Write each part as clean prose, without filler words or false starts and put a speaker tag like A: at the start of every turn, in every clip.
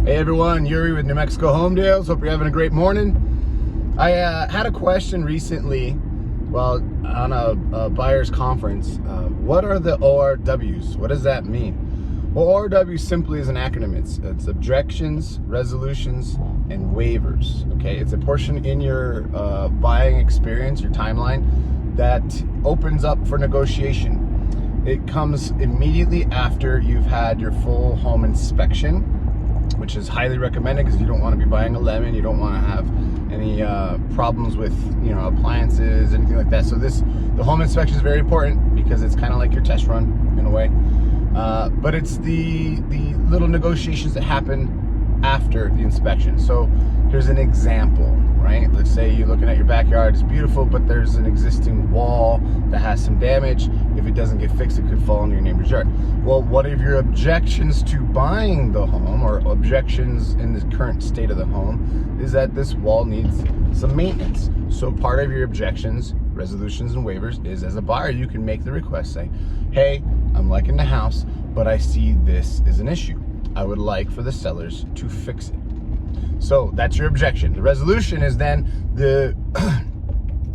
A: Hey everyone, Yuri with New Mexico Home Deals. Hope you're having a great morning. I had a question recently, on a buyer's conference. What are the ORWs? What does that mean? Well, ORW simply is an acronym. It's objections, resolutions, and waivers. Okay, it's a portion in your buying experience, your timeline, that opens up for negotiation. It comes immediately after you've had your full home inspection, which is highly recommended because you don't want to be buying a lemon. You don't want to have any problems with appliances, anything like that. So the home inspection is very important because it's kind of like your test run in a way. But it's the little negotiations that happen after the inspection. So here's an example, right? Let's say you're looking at your backyard, it's beautiful, but there's an existing wall that has some damage. If it doesn't get fixed, it could fall into your neighbor's yard. Well, what are your objections to buying the home, or objections in the current state of the home, is that this wall needs some maintenance. So part of your objections, resolutions, and waivers is, as a buyer, you can make the request saying, hey, I'm liking the house, but I see this is an issue. I would like for the sellers to fix it. So that's your objection. The resolution is then the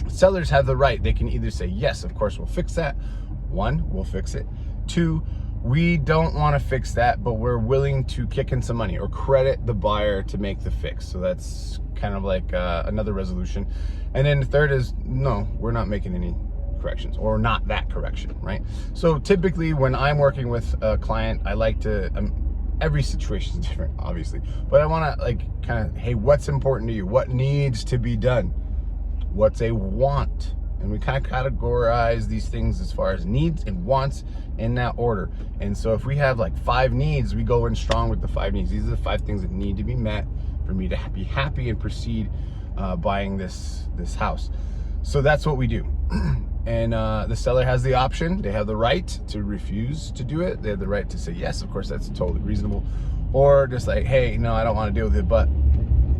A: sellers have the right. They can either say, yes, of course, we'll fix that. 1, we'll fix it. 2, we don't want to fix that, but we're willing to kick in some money or credit the buyer to make the fix. So that's kind of like another resolution. And then the third is, no, we're not making any corrections, or not that correction, right? So typically when I'm working with a client, I like to, every situation is different, obviously, but I want to hey, what's important to you? What needs to be done? What's a want? And we kind of categorize these things as far as needs and wants in that order. And so if we have 5 needs, we go in strong with the 5 needs. These are the 5 things that need to be met for me to be happy and proceed buying this house. So that's what we do. And the seller has the option. They have the right to refuse to do it. They have the right to say yes, of course, that's totally reasonable. Or just like, hey, no, I don't want to deal with it, but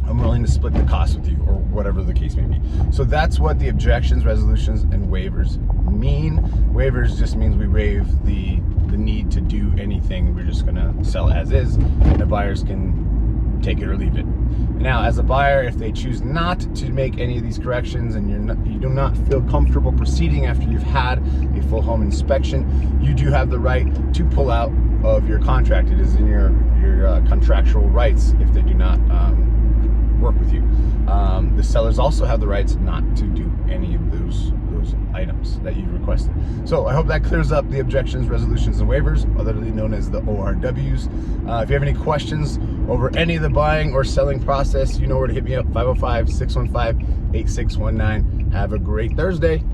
A: I'm willing to split the cost with you, or whatever the case may be. So that's what the objections, resolutions, and waivers mean. Waivers just means we waive the need to do anything. We're just gonna sell as is, and the buyers can take it or leave it. Now, as a buyer, if they choose not to make any of these corrections and you do not feel comfortable proceeding after you've had a full home inspection, you do have the right to pull out of your contract. It is in your contractual rights if they do not work with you. The sellers also have the rights not to do any of those items that you've requested. So I hope that clears up the objections, resolutions, and waivers, otherly known as the ORWs. If you have any questions over any of the buying or selling process, you know where to hit me up, 505-615-8619. Have a great Thursday.